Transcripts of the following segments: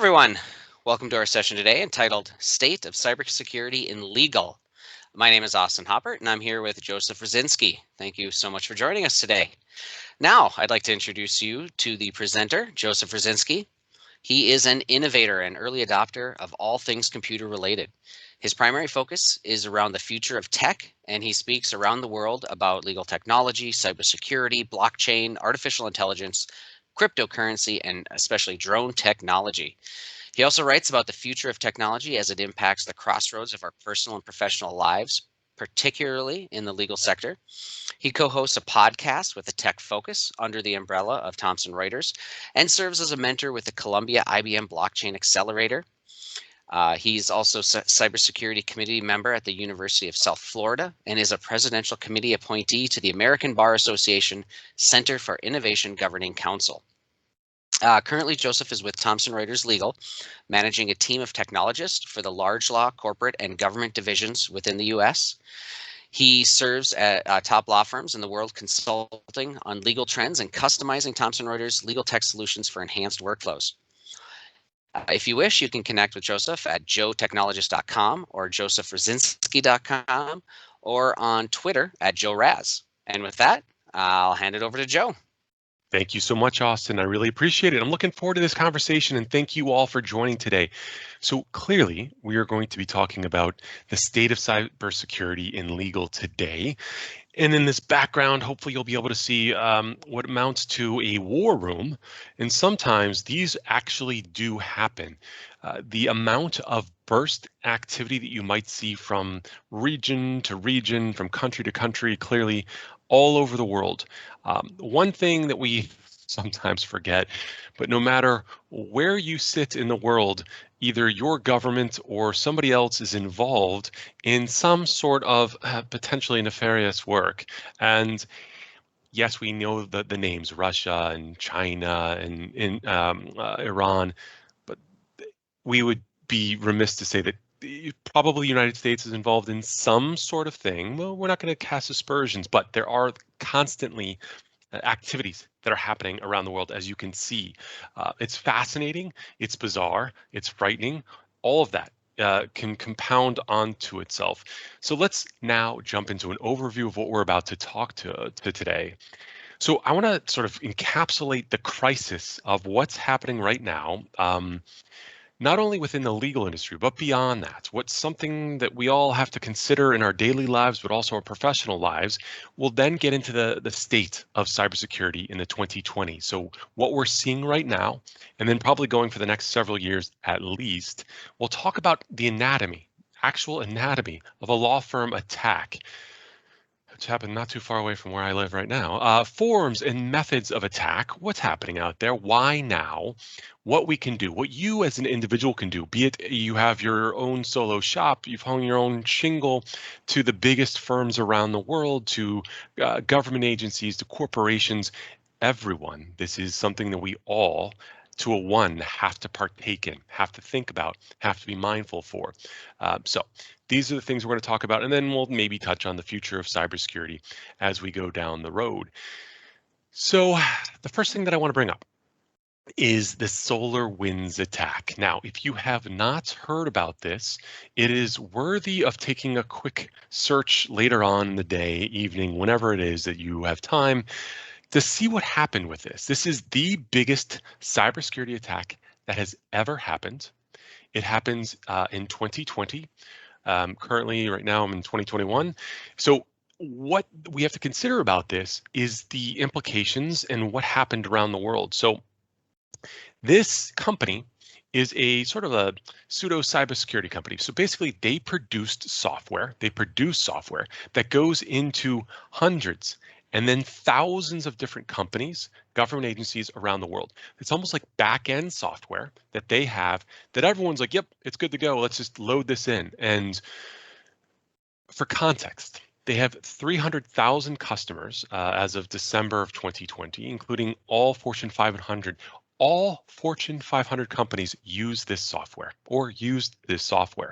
everyone. Welcome to our session today entitled State of Cybersecurity in Legal. My name is Austin Hoppert, and I'm here with Joseph Raczynski. Thank you so much for joining us today. Now, I'd like to introduce you to the presenter, Joseph Raczynski. He is an innovator and early adopter of all things computer related. His primary focus is around the future of tech, and he speaks around the world about legal technology, cybersecurity, blockchain, artificial intelligence, cryptocurrency, and especially drone technology. He also writes about the future of technology as it impacts the crossroads of our personal and professional lives, particularly in the legal sector. He co-hosts a podcast with a tech focus under the umbrella of Thomson Reuters and serves as a mentor with the Columbia IBM Blockchain Accelerator. He's also a cybersecurity committee member at the University of South Florida and is a presidential committee appointee to the American Bar Association Center for Innovation Governing Council. Currently, Joseph is with Thomson Reuters Legal, managing a team of technologists for the large law, corporate, and government divisions within the U.S. He serves at top law firms in the world, consulting on legal trends and customizing Thomson Reuters legal tech solutions for enhanced workflows. If you wish, you can connect with Joseph at joetechnologist.com or josephraczynski.com or on Twitter at joeraz. And with that, I'll hand it over to Joe. Thank you so much, Austin. I really appreciate it. I'm looking forward to this conversation, and thank you all for joining today. So clearly, we are going to be talking about the state of cybersecurity in legal today. And in this background, hopefully you'll be able to see what amounts to a war room. And sometimes these actually do happen. The amount of burst activity that you might see from region to region, from country to country, clearly all over the world. One thing that we sometimes forget, but no matter where you sit in the world, either your government or somebody else is involved in some sort of potentially nefarious work. And yes, we know the names, Russia and China and Iran, but we would be remiss to say that probably the United States is involved in some sort of thing. Well, we're not going to cast aspersions, but there are constantly activities that are happening around the world, as you can see. It's fascinating, it's bizarre, it's frightening. All of that can compound onto itself. So let's now jump into an overview of what we're about to talk to today. So I want to sort of encapsulate the crisis of what's happening right now. Not only within the legal industry, but beyond that. What's something that we all have to consider in our daily lives, but also our professional lives. We'll then get into the state of cybersecurity in the 2020s. So what we're seeing right now, and then probably going for the next several years at least, we'll talk about the anatomy, actual anatomy of a law firm attack. Which happened not too far away from where I live right now. Forms and methods of attack, what's happening out there, why now, what we can do, what you as an individual can do, be it you have your own solo shop, you've hung your own shingle, to the biggest firms around the world, to government agencies, to corporations, everyone. This is something that we all, to a one, have to partake in, have to think about, have to be mindful for. So these are the things we're going to talk about, and then we'll maybe touch on the future of cybersecurity as we go down the road. So the first thing that I want to bring up is the SolarWinds attack. Now, if you have not heard about this, it is worthy of taking a quick search later on in the day, evening, whenever it is that you have time, to see what happened with this. This is the biggest cybersecurity attack that has ever happened. It happens in 2020. Currently, right now, I'm in 2021. So what we have to consider about this is the implications and what happened around the world. So this company is a sort of a pseudo cybersecurity company. So basically, they produce software that goes into hundreds and then thousands of different companies, government agencies around the world. It's almost like back-end software that they have that everyone's like, yep, it's good to go. Let's just load this in. And for context, they have 300,000 customers as of December of 2020, including all Fortune 500. All Fortune 500 companies use this software or used this software.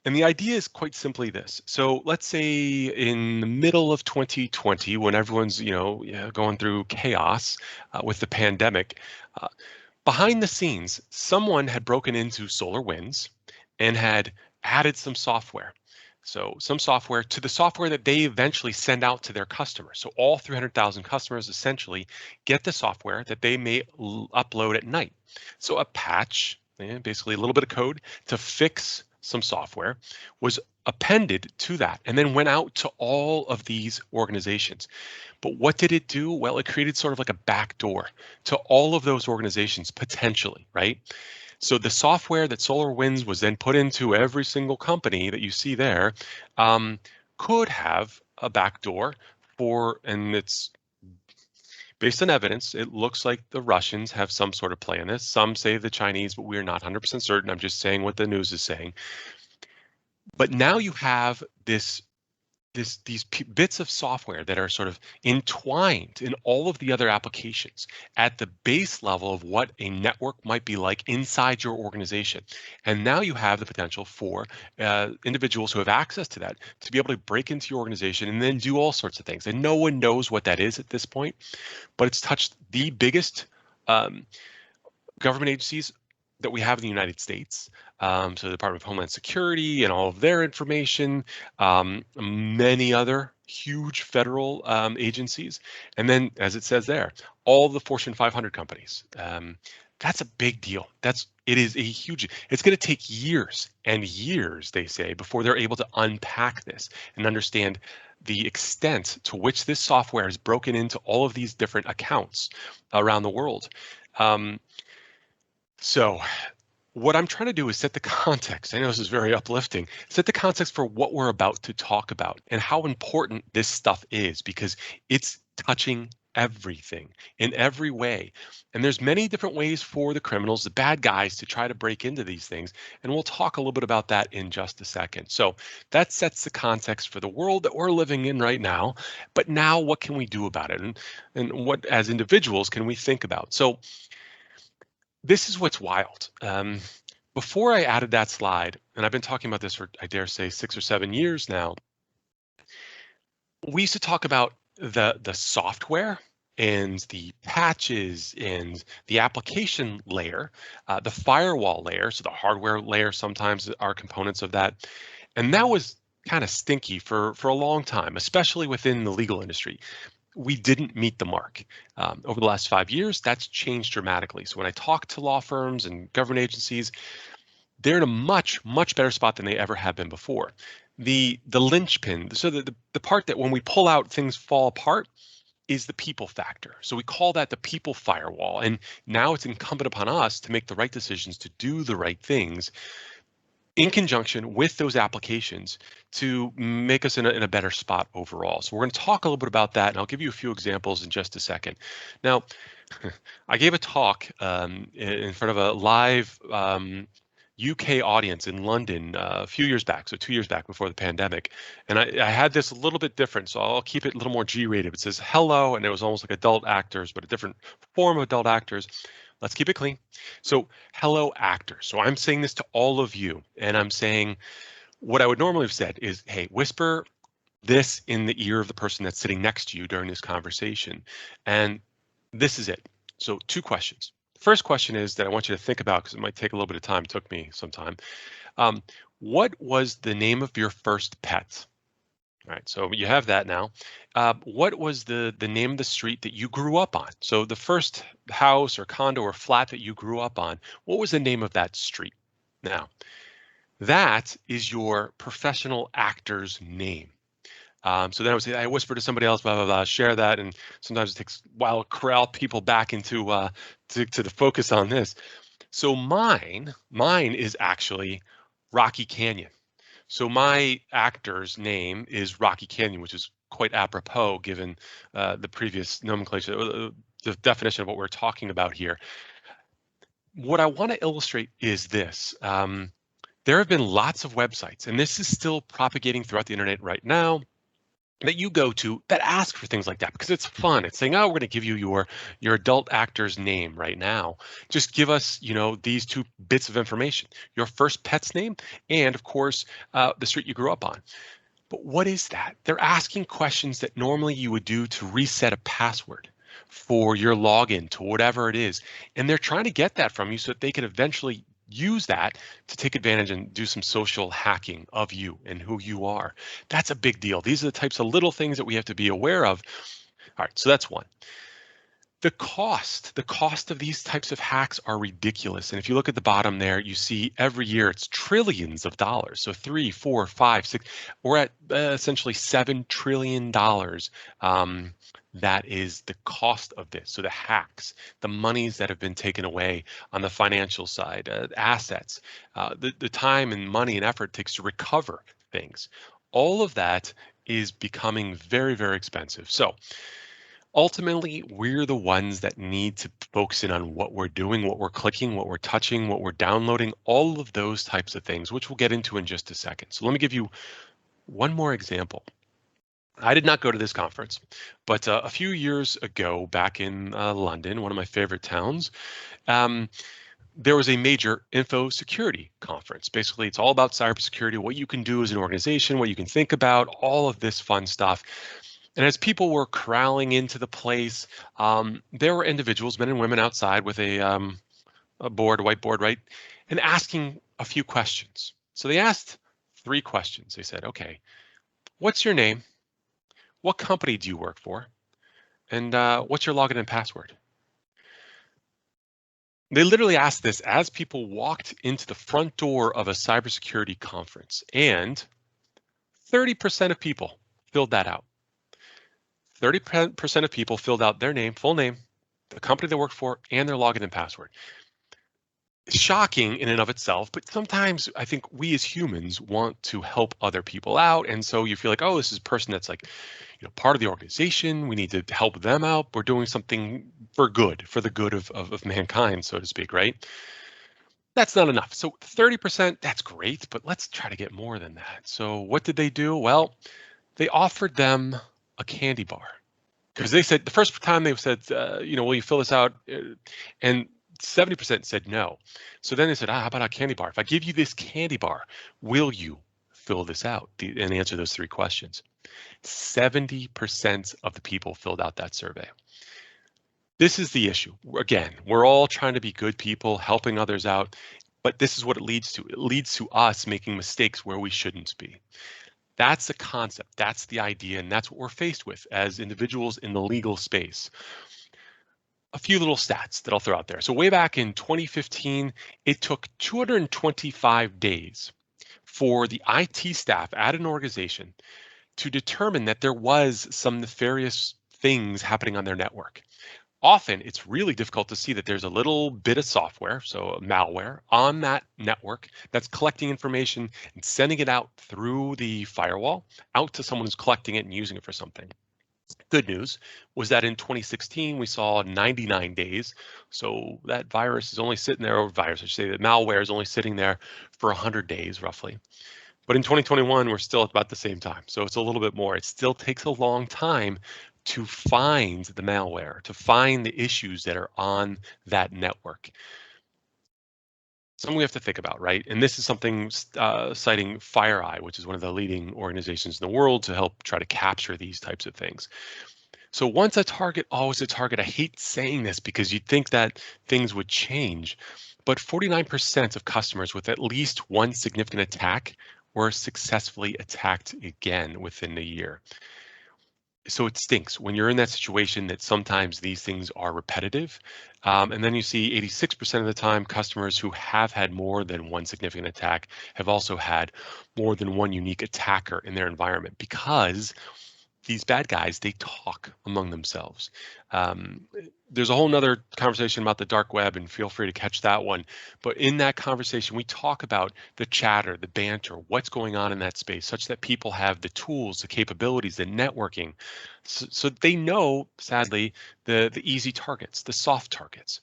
And the idea is quite simply this. So let's say in the middle of 2020, when everyone's going through chaos with the pandemic, behind the scenes, someone had broken into SolarWinds and had added some software. So some software to the software that they eventually send out to their customers. So all 300,000 customers essentially get the software that they may upload at night. So a patch, basically a little bit of code to fix some software, was appended to that and then went out to all of these organizations. But what did it do? Well, it created sort of like a backdoor to all of those organizations potentially, right? So the software that SolarWinds was then put into every single company that you see there could have a backdoor for, and it's based on evidence, it looks like the Russians have some sort of play in this. Some say the Chinese, but we're not 100% certain. I'm just saying what the news is saying. But now you have these bits of software that are sort of entwined in all of the other applications at the base level of what a network might be like inside your organization. And now you have the potential for individuals who have access to that to be able to break into your organization and then do all sorts of things. And no one knows what that is at this point, but it's touched the biggest government agencies that we have in the United States. So the Department of Homeland Security and all of their information, many other huge federal agencies, and then, as it says there, all the Fortune 500 companies. That's a big deal. It is a huge. It's going to take years and years, they say, before they're able to unpack this and understand the extent to which this software is broken into all of these different accounts around the world. So what I'm trying to do is set the context. I know this is very uplifting. Set the context for what we're about to talk about and how important this stuff is, because it's touching everything in every way. And there's many different ways for the criminals, the bad guys, to try to break into these things. And we'll talk a little bit about that in just a second. So that sets the context for the world that we're living in right now. But now what can we do about it? And what, as individuals, can we think about? So this is what's wild. Before I added that slide, and I've been talking about this for, I dare say, 6 or 7 years now, we used to talk about the software and the patches and the application layer, the firewall layer, so the hardware layer sometimes are components of that. And that was kind of stinky for a long time, especially within the legal industry. We didn't meet the mark. Over the last 5 years, that's changed dramatically. So when I talk to law firms and government agencies, they're in a much better spot than they ever have been before. The linchpin, so the part that when we pull out, things fall apart, is the people factor. So we call that the people firewall. And now it's incumbent upon us to make the right decisions, to do the right things in conjunction with those applications to make us in a better spot overall. So we're going to talk a little bit about that, and I'll give you a few examples in just a second. Now, I gave a talk in front of a live UK audience in London a few years back, so 2 years back before the pandemic. And I had this a little bit different, so I'll keep it a little more G-rated. It says hello, and it was almost like adult actors, but a different form of adult actors. Let's keep it clean. So hello, actors. So I'm saying this to all of you, and I'm saying what I would normally have said is, hey, whisper this in the ear of the person that's sitting next to you during this conversation. And this is it. So 2 questions. First question is that I want you to think about, because it might take a little bit of time. It took me some time. What was the name of your first pet? All right, so you have that now. What was the name of the street that you grew up on? So the first house or condo or flat that you grew up on, what was the name of that street? Now, that is your professional actor's name. So then I would say, I whisper to somebody else, blah, blah, blah, share that. And sometimes it takes a while to corral people back into to the focus on this. So mine is actually Rocky Canyon. So my actor's name is Rocky Canyon, which is quite apropos given the previous nomenclature, the definition of what we're talking about here. What I want to illustrate is this. There have been lots of websites, and this is still propagating throughout the internet right now, that you go to that ask for things like that because it's fun. It's saying, oh, we're going to give you your adult actor's name right now. Just give us, these 2 bits of information, your first pet's name, and of course, the street you grew up on. But what is that? They're asking questions that normally you would do to reset a password. for your login to whatever it is. And they're trying to get that from you so that they can eventually use that to take advantage and do some social hacking of you and who you are. That's a big deal. These are the types of little things that we have to be aware of. All right, so that's one. The cost of these types of hacks are ridiculous. And if you look at the bottom there, you see every year it's trillions of dollars. So 3, 4, 5, 6, we're at essentially $7 trillion. That is the cost of this. So the hacks, the monies that have been taken away on the financial side, assets, the time and money and effort it takes to recover things. All of that is becoming very, very expensive. So ultimately, we're the ones that need to focus in on what we're doing, what we're clicking, what we're touching, what we're downloading, all of those types of things, which we'll get into in just a second. So let me give you one more example. I did not go to this conference, but a few years ago, back in London, one of my favorite towns, there was a major info security conference. Basically, it's all about cybersecurity, what you can do as an organization, what you can think about, all of this fun stuff. And as people were corralling into the place, there were individuals, men and women outside with a whiteboard, right, and asking a few questions. So they asked 3 questions. They said, okay, what's your name? What company do you work for? And what's your login and password? They literally asked this as people walked into the front door of a cybersecurity conference, and 30% of people filled that out. 30% of people filled out their name, full name, the company they worked for, and their login and password. Shocking in and of itself, but sometimes I think we as humans want to help other people out, and so you feel like, oh, this is a person that's like, part of the organization. We need to help them out. We're doing something for good, for the good of mankind, so to speak, right? That's not enough. So 30%, that's great, but let's try to get more than that. So what did they do? Well, they offered them a candy bar, because they said the first time they said, will you fill this out? And 70% said no. So then they said, how about a candy bar? If I give you this candy bar, will you fill this out and answer those 3 questions? 70% of the people filled out that survey. This is the issue. Again, we're all trying to be good people, helping others out, but this is what it leads to. It leads to us making mistakes where we shouldn't be. That's the concept, that's the idea, and that's what we're faced with as individuals in the legal space. A few little stats that I'll throw out there. So way back in 2015, it took 225 days for the IT staff at an organization to determine that there was some nefarious things happening on their network. Often it's really difficult to see that there's a little bit of software, so malware, on that network that's collecting information and sending it out through the firewall out to someone who's collecting it and using it for something. Good news was that in 2016, we saw 99 days. So that virus is only sitting there, or virus, I should say, that malware is only sitting there for 100 days roughly. But in 2021, we're still at about the same time. So it's a little bit more. It still takes a long time to find the malware, to find the issues that are on that network. Something we have to think about, right? And this is something citing FireEye, which is one of the leading organizations in the world to help try to capture these types of things. So once a target, always a target. I hate saying this because you'd think that things would change, but 49% of customers with at least one significant attack were successfully attacked again within a year. So it stinks when you're in that situation that sometimes these things are repetitive. And then you see 86% of the time customers who have had more than one significant attack have also had more than one unique attacker in their environment, because these bad guys, they talk among themselves. There's a whole nother conversation about the dark web, and feel free to catch that one. But in that conversation, we talk about the chatter, the banter, what's going on in that space, such that people have the tools, the capabilities, the networking, so they know, sadly, the easy targets, the soft targets.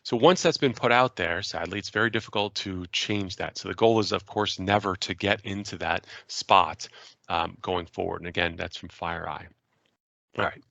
So once that's been put out there, sadly, it's very difficult to change that. So the goal is, of course, never to get into that spot going forward. And again, that's from FireEye. All right.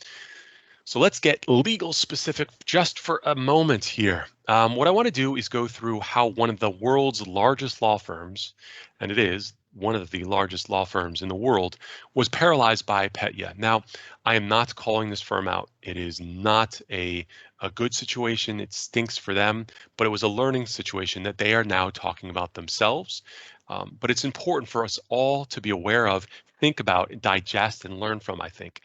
So let's get legal specific just for a moment here. What I want to do is go through how one of the world's largest law firms, and it is one of the largest law firms in the world, was paralyzed by Petya. Now, I am not calling this firm out. It is not a good situation. It stinks for them, but it was a learning situation that they are now talking about themselves. But it's important for us all to be aware of, think about, digest, and learn from, I think.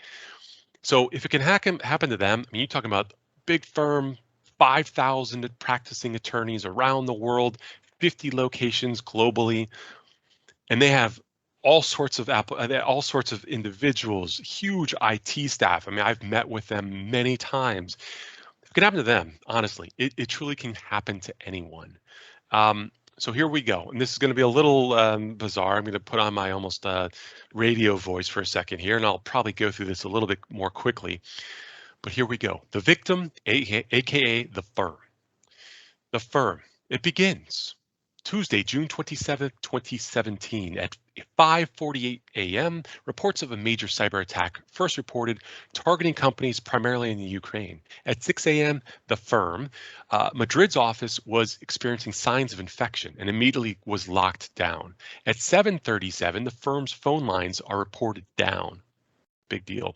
So if it can happen to them, I mean, you're talking about big firm, 5,000 practicing attorneys around the world, 50 locations globally, and they have all sorts of individuals, huge IT staff. I mean, I've met with them many times. If it can happen to them, honestly, it truly can happen to anyone. So here we go, and this is going to be a little bizarre. I'm going to put on my almost radio voice for a second here, and I'll probably go through this a little bit more quickly. But here we go. The victim, aka the firm. The firm. It begins Tuesday, June 27th, 2017 at 5:48 a.m. Reports of a major cyber attack first reported targeting companies primarily in the Ukraine. At 6 a.m., the firm, Madrid's office, was experiencing signs of infection and immediately was locked down. At 7:37, the firm's phone lines are reported down. Big deal.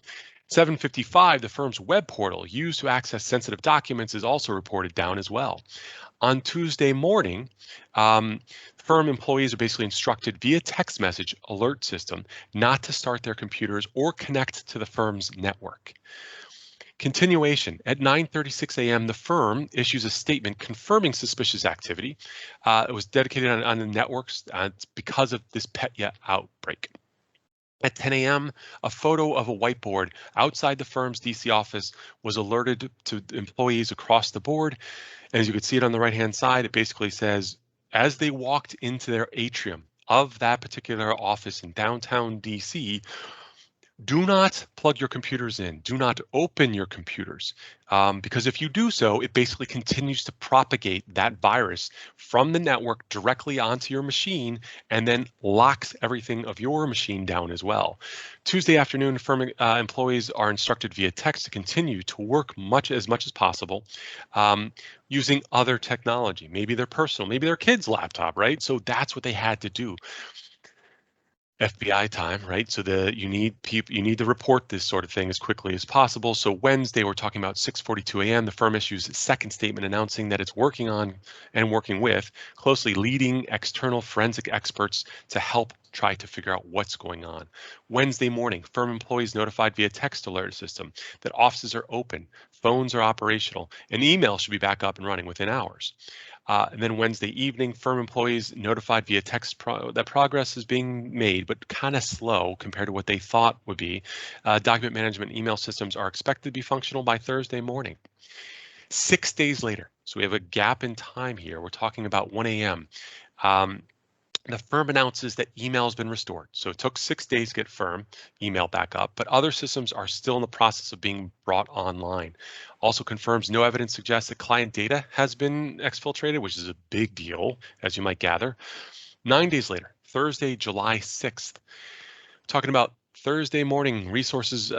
7:55, the firm's web portal used to access sensitive documents is also reported down as well. On Tuesday morning, firm employees are basically instructed via text message alert system not to start their computers or connect to the firm's network. Continuation, at 9:36 a.m., the firm issues a statement confirming suspicious activity. It was dedicated on the networks because of this Petya outbreak. At 10 a.m., a photo of a whiteboard outside the firm's DC office was alerted to employees across the board. And as you can see it on the right-hand side, it basically says, as they walked into their atrium of that particular office in downtown DC, do not plug your computers in. Do not open your computers, because if you do so, it basically continues to propagate that virus from the network directly onto your machine and then locks everything of your machine down as well. Tuesday afternoon, firm employees are instructed via text to continue to work as much as possible using other technology, maybe their personal, maybe their kid's laptop, right? So that's what they had to do. FBI time, right? So you need to report this sort of thing as quickly as possible. So Wednesday, we're talking about 6:42 a.m. The firm issues a second statement announcing that it's working on and working with closely leading external forensic experts to help try to figure out what's going on. Wednesday morning, firm employees notified via text alert system that offices are open, phones are operational, and email should be back up and running within hours. And then Wednesday evening, firm employees notified via text that progress is being made, but kind of slow compared to what they thought would be. Document management email systems are expected to be functional by Thursday morning. 6 days later, so we have a gap in time here. We're talking about 1 a.m. The firm announces that email has been restored. So it took 6 days to get firm email back up, but other systems are still in the process of being brought online. Also confirms no evidence suggests that client data has been exfiltrated, which is a big deal, as you might gather. 9 days later, Thursday, July 6th, talking about Thursday morning, sources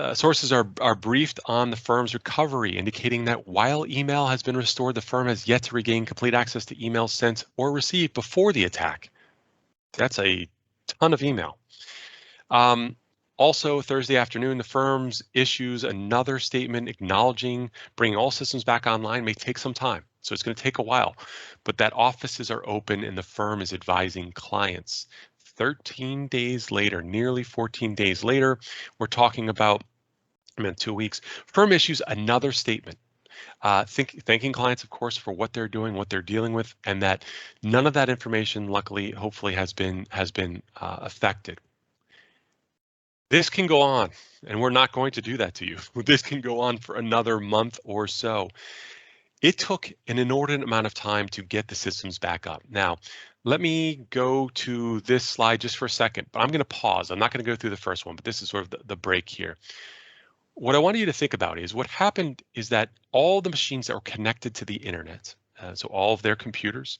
are briefed on the firm's recovery, indicating that while email has been restored, the firm has yet to regain complete access to emails sent or received before the attack. That's a ton of email. Also, Thursday afternoon, the firm issues another statement acknowledging bringing all systems back online may take some time. So it's going to take a while, but that offices are open and the firm is advising clients. 13 days later, nearly 14 days later, we're talking about 2 weeks. Firm issues another statement. Thanking clients, of course, for what they're doing, what they're dealing with, and that none of that information, luckily, hopefully, has been affected. This can go on, and we're not going to do that to you. This can go on for another month or so. It took an inordinate amount of time to get the systems back up. Now, let me go to this slide just for a second, but I'm going to pause. I'm not going to go through the first one, but this is sort of the break here. What I want you to think about is what happened is that all the machines that were connected to the internet, so all of their computers,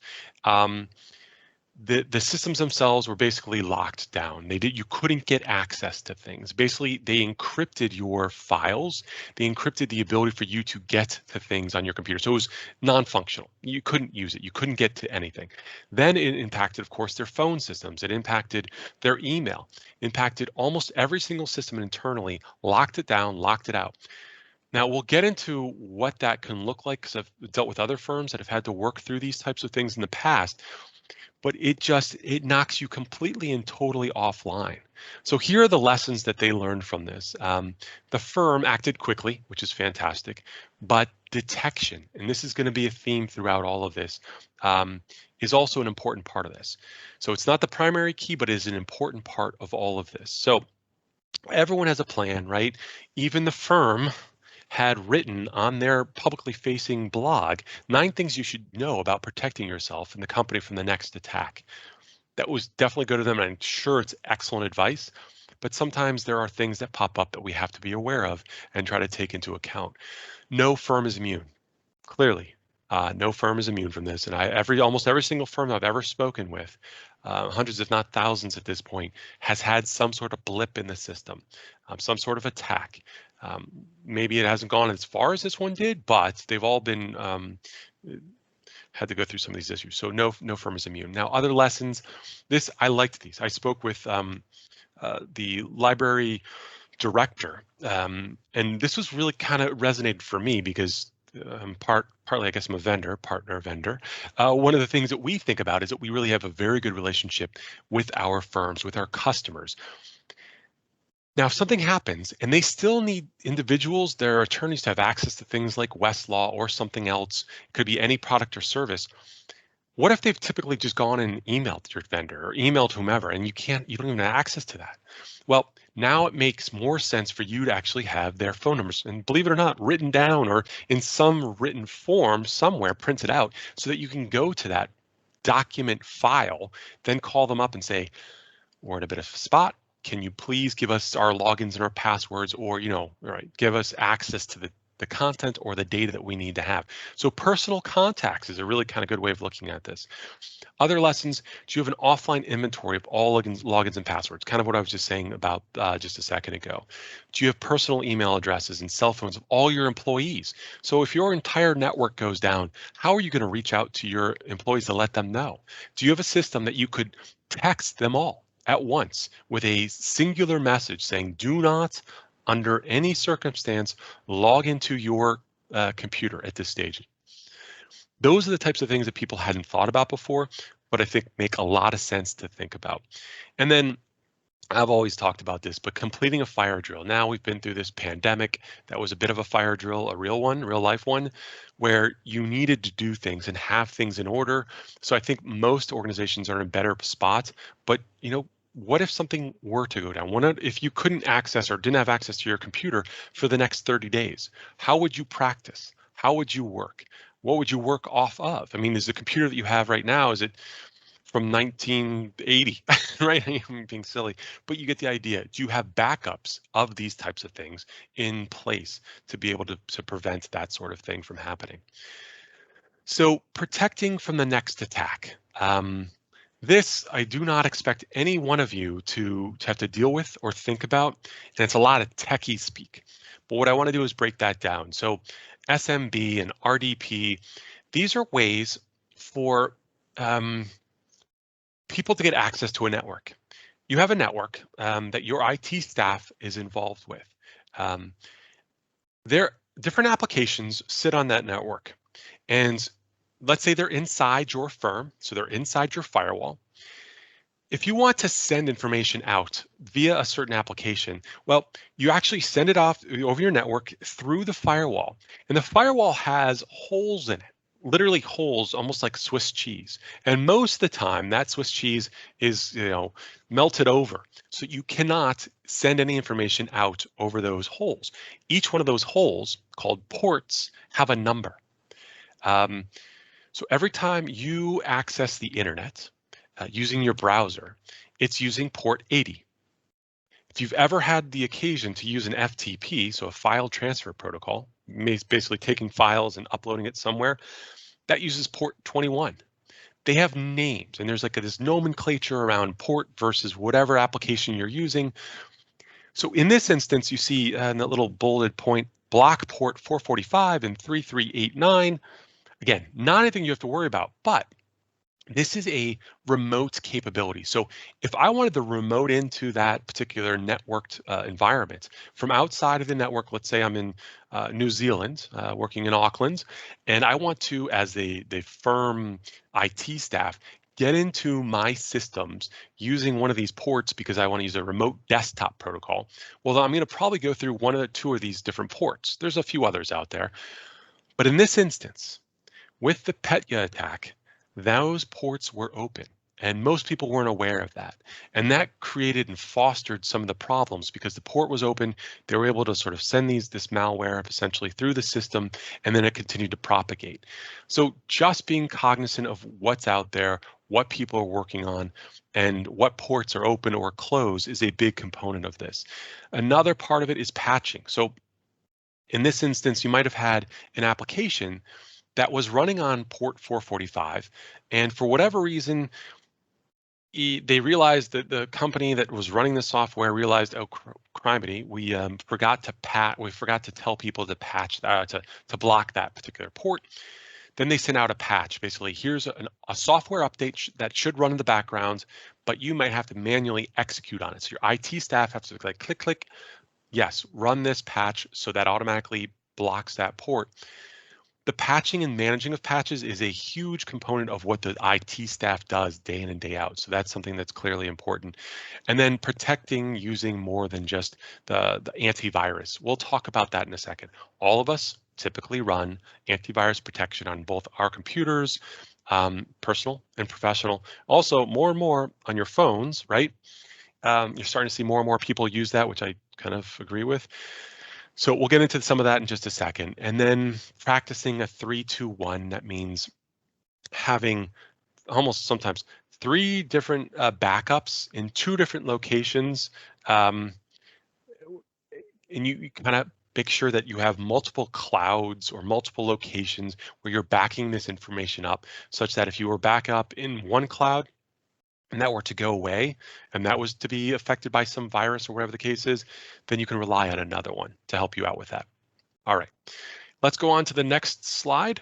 the systems themselves were basically locked down. You couldn't get access to things. Basically, they encrypted your files. They encrypted the ability for you to get to things on your computer. So it was non-functional. You couldn't use it. You couldn't get to anything. Then it impacted, of course, their phone systems. It impacted their email, impacted almost every single system internally, locked it down, locked it out. Now, we'll get into what that can look like because I've dealt with other firms that have had to work through these types of things in the past, but it knocks you completely and totally offline. So here are the lessons that they learned from this. The firm acted quickly, which is fantastic, but detection, and this is going to be a theme throughout all of this, is also an important part of this. So it's not the primary key, but is an important part of all of this. So everyone has a plan, right? Even the firm had written on their publicly facing blog 9 things you should know about protecting yourself and the company from the next attack. That was definitely good of them, and I'm sure it's excellent advice, but sometimes there are things that pop up that we have to be aware of and try to take into account. No firm is immune, clearly. No firm is immune from this, and almost every single firm I've ever spoken with, hundreds if not thousands at this point, has had some sort of blip in the system, some sort of attack. Maybe it hasn't gone as far as this one did, but they've all been had to go through some of these issues. So no firm is immune. Now, other lessons. I liked these. I spoke with the library director, and this was really kind of resonated for me because partly, I guess I'm a partner vendor. One of the things that we think about is that we really have a very good relationship with our firms, with our customers. Now, if something happens and they still need individuals, their attorneys to have access to things like Westlaw or something else, it could be any product or service. What if they've typically just gone and emailed your vendor or emailed whomever, and you don't even have access to that? Well, now it makes more sense for you to actually have their phone numbers, and believe it or not, written down or in some written form somewhere printed out so that you can go to that document file, then call them up and say, we're in a bit of a spot. Can you please give us our logins and our passwords, or, give us access to the content or the data that we need to have. So personal contacts is a really kind of good way of looking at this. Other lessons, do you have an offline inventory of all logins and passwords? Kind of what I was just saying about just a second ago. Do you have personal email addresses and cell phones of all your employees? So if your entire network goes down, how are you going to reach out to your employees to let them know? Do you have a system that you could text them all at once with a singular message saying, do not, under any circumstance, log into your computer at this stage? Those are the types of things that people hadn't thought about before, but I think make a lot of sense to think about. And then I've always talked about this, but completing a fire drill. Now we've been through this pandemic. That was a bit of a fire drill, a real one, real life one, where you needed to do things and have things in order. So I think most organizations are in a better spot, but what if something were to go down? If you couldn't access or didn't have access to your computer for the next 30 days, how would you practice? How would you work? What would you work off of? I mean, is the computer that you have right now, is it from 1980, right? I'm being silly, but you get the idea. Do you have backups of these types of things in place to be able to prevent that sort of thing from happening? So protecting from the next attack. This, I do not expect any one of you to have to deal with or think about, and it's a lot of techie speak. But what I want to do is break that down. So SMB and RDP, these are ways for people to get access to a network. You have a network that your IT staff is involved with. Different applications sit on that network, and let's say they're inside your firm, so they're inside your firewall. If you want to send information out via a certain application, well, you actually send it off over your network through the firewall, and the firewall has holes in it, literally holes, almost like Swiss cheese. And most of the time, that Swiss cheese is, melted over, so you cannot send any information out over those holes. Each one of those holes, called ports, have a number. So every time you access the internet using your browser, it's using port 80. If you've ever had the occasion to use an FTP, so a file transfer protocol, basically taking files and uploading it somewhere, that uses port 21. they have names, and there's like this nomenclature around port versus whatever application you're using. So in this instance, you see in that little bolded point, block port 445 and 3389. Again, not anything you have to worry about, but this is a remote capability. So if I wanted to remote into that particular networked environment from outside of the network, let's say I'm in New Zealand, working in Auckland, and I want to, as the firm IT staff, get into my systems using one of these ports because I want to use a remote desktop protocol. Well, I'm going to probably go through one or two of these different ports. There's a few others out there. But in this instance, with the Pwned attack, those ports were open, and most people weren't aware of that. And that created and fostered some of the problems because the port was open. They were able to sort of send this malware essentially through the system, and then it continued to propagate. So just being cognizant of what's out there, what people are working on, and what ports are open or closed is a big component of this. Another part of it is patching. So in this instance, you might have had an application that was running on port 445, and for whatever reason, they realized that the company that was running the software realized, oh, criminy, we forgot to tell people to patch to block that particular port. Then they sent out a patch. Basically, here's a software update that should run in the background, but you might have to manually execute on it. So your IT staff have to like click, yes, run this patch, so that automatically blocks that port. The patching and managing of patches is a huge component of what the IT staff does day in and day out. So that's something that's clearly important. And then protecting using more than just the antivirus. We'll talk about that in a second. All of us typically run antivirus protection on both our computers, personal and professional. Also, more and more on your phones, right? You're starting to see more and more people use that, which I kind of agree with. So we'll get into some of that in just a second. And then practicing a 3-2-1, that means having almost sometimes 3 different backups in 2 different locations. And you kind of make sure that you have multiple clouds or multiple locations where you're backing this information up, such that if you were back up in one cloud, and that were to go away, and that was to be affected by some virus or whatever the case is, then you can rely on another one to help you out with that. All right, let's go on to the next slide.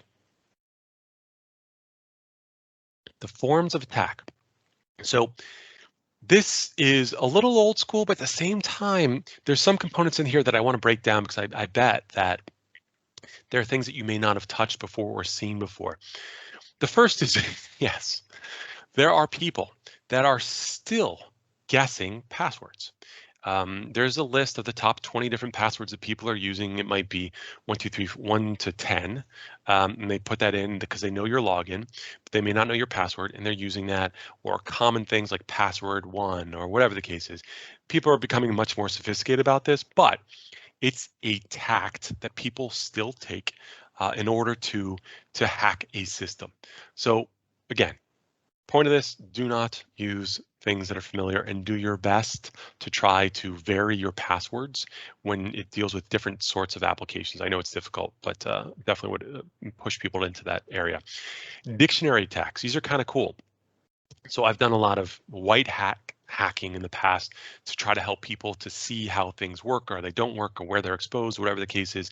The forms of attack. So this is a little old school, but at the same time, there's some components in here that I want to break down because I bet that there are things that you may not have touched before or seen before. The first is, yes, there are people that are still guessing passwords. There's a list of the top 20 different passwords that people are using. It might be 1, 2, 3, 1 to 10, and they put that in because they know your login, but they may not know your password, and they're using that, or common things like password 1 or whatever the case is. People are becoming much more sophisticated about this, but it's a tact that people still take in order to hack a system. So again, point of this, do not use things that are familiar, and do your best to try to vary your passwords when it deals with different sorts of applications. I know it's difficult, but definitely would push people into that area. Dictionary attacks, these are kind of cool. So I've done a lot of white hat hacking in the past to try to help people to see how things work, or they don't work, or where they're exposed, whatever the case is.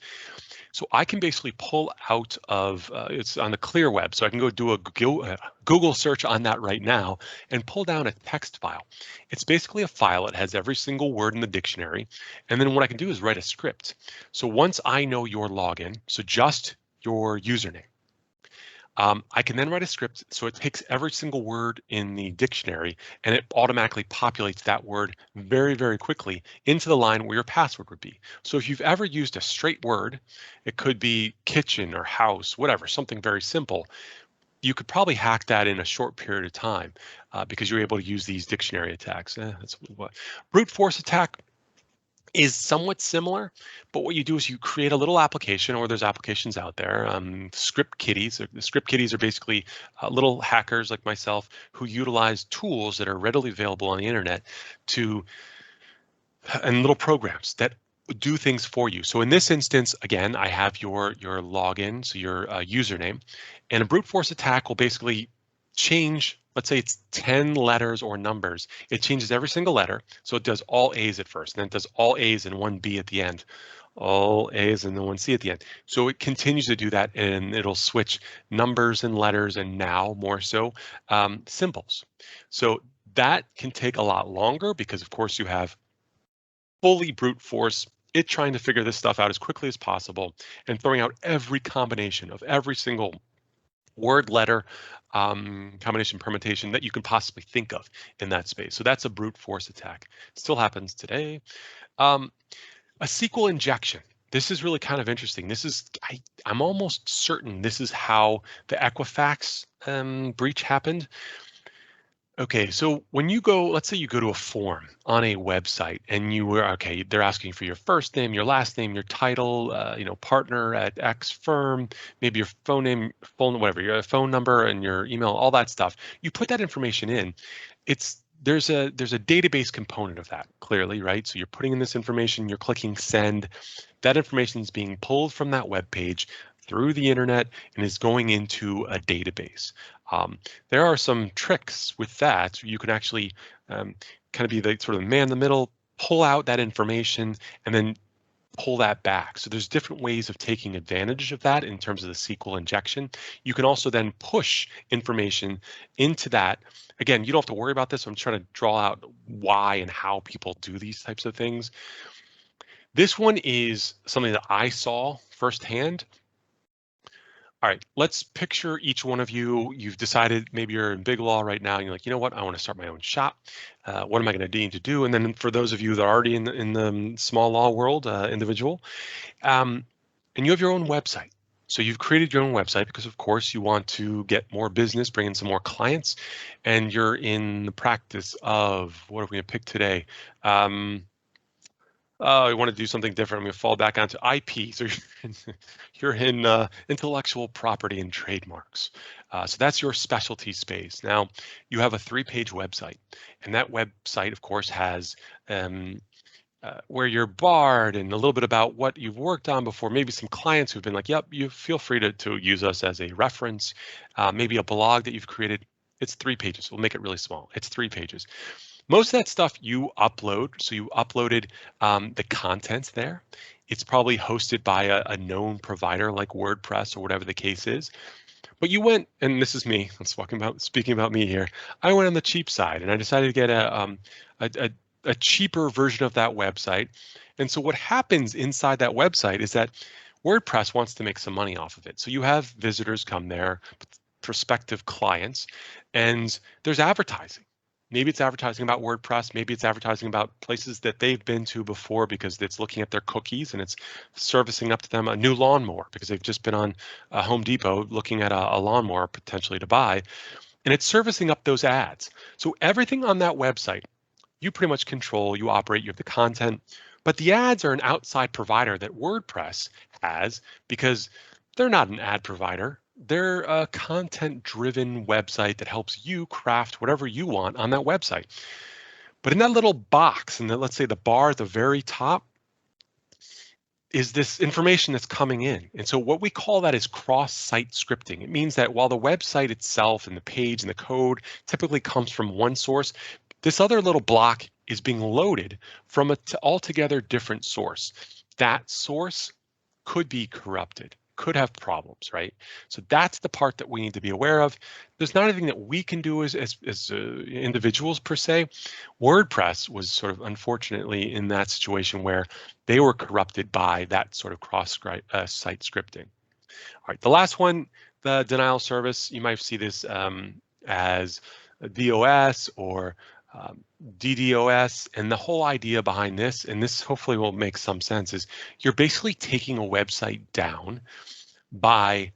So I can basically pull out of, it's on the clear web, so I can go do a Google search on that right now and pull down a text file. It's basically a file that has every single word in the dictionary. And then what I can do is write a script. So once I know your login, so just your username, I can then write a script so it takes every single word in the dictionary and it automatically populates that word very, very quickly into the line where your password would be. So if you've ever used a straight word, it could be kitchen or house, whatever, something very simple, you could probably hack that in a short period of time because you're able to use these dictionary attacks. That's what brute force attack is somewhat similar, but what you do is you create a little application, or there's applications out there, script kiddies. The script kiddies are basically little hackers like myself who utilize tools that are readily available on the internet and little programs that do things for you. So in this instance, again, I have your login, so your username, and a brute force attack will basically change, let's say it's 10 letters or numbers. It changes every single letter. So it does all A's at first, and then it does all A's and one B at the end, all A's and then one C at the end. So it continues to do that, and it'll switch numbers and letters, and now more so symbols. So that can take a lot longer because, of course, you have fully brute force it trying to figure this stuff out as quickly as possible and throwing out every combination of every single word, letter, combination permutation that you can possibly think of in that space. So that's a brute force attack. Still happens today. A SQL injection. This is really kind of interesting. This is, I'm almost certain this is how the Equifax breach happened. Okay, so when you go, let's say you go to a form on a website and you were, okay, they're asking for your first name, your last name, your title, partner at X firm, maybe your phone name, whatever, your phone number and your email, all that stuff. You put that information in. There's a database component of that, clearly, right? So you're putting in this information, you're clicking send. That information is being pulled from that web page through the internet and is going into a database. There are some tricks with that. You can actually kind of be the sort of man in the middle, pull out that information, and then pull that back. So there's different ways of taking advantage of that in terms of the SQL injection. You can also then push information into that. Again, you don't have to worry about this. I'm trying to draw out why and how people do these types of things. This one is something that I saw firsthand. All right, let's picture each one of you. You've decided maybe you're in big law right now. And you're like, you know what? I want to start my own shop. What am I going to need to do? And then for those of you that are already in the small law world, individual, and you have your own website. So you've created your own website because, of course, you want to get more business, bring in some more clients, and you're in the practice of, what are we going to pick today? Oh, you want to do something different. I'm going to fall back onto IP. So you're in intellectual property and trademarks. So that's your specialty space. Now, you have a 3-page website, and that website, of course, has where you're barred and a little bit about what you've worked on before, maybe some clients who've been like, yep, you feel free to use us as a reference, maybe a blog that you've created. It's 3 pages. We'll make it really small. It's 3 pages. Most of that stuff you upload. So you uploaded the contents there. It's probably hosted by a known provider like WordPress or whatever the case is. But you went, and this is me, speaking about me here. I went on the cheap side and I decided to get a cheaper version of that website. And so what happens inside that website is that WordPress wants to make some money off of it. So you have visitors come there, prospective clients, and there's advertising. Maybe it's advertising about WordPress. Maybe it's advertising about places that they've been to before because it's looking at their cookies and it's servicing up to them a new lawnmower because they've just been on Home Depot looking at a lawnmower potentially to buy. And it's servicing up those ads. So everything on that website, you pretty much control, you operate, you have the content, but the ads are an outside provider that WordPress has because they're not an ad provider. They're a content-driven website that helps you craft whatever you want on that website. But in that little box, and let's say the bar at the very top, is this information that's coming in. And so what we call that is cross-site scripting. It means that while the website itself and the page and the code typically comes from one source, this other little block is being loaded from an altogether different source. That source could be corrupted, could have problems, right? So that's the part that we need to be aware of. There's not anything that we can do as individuals per se. WordPress was sort of unfortunately in that situation where they were corrupted by that sort of cross-site scripting. All right, the last one, the denial service, you might see this as a DOS or DDoS, and the whole idea behind this, and this hopefully will make some sense, is you're basically taking a website down by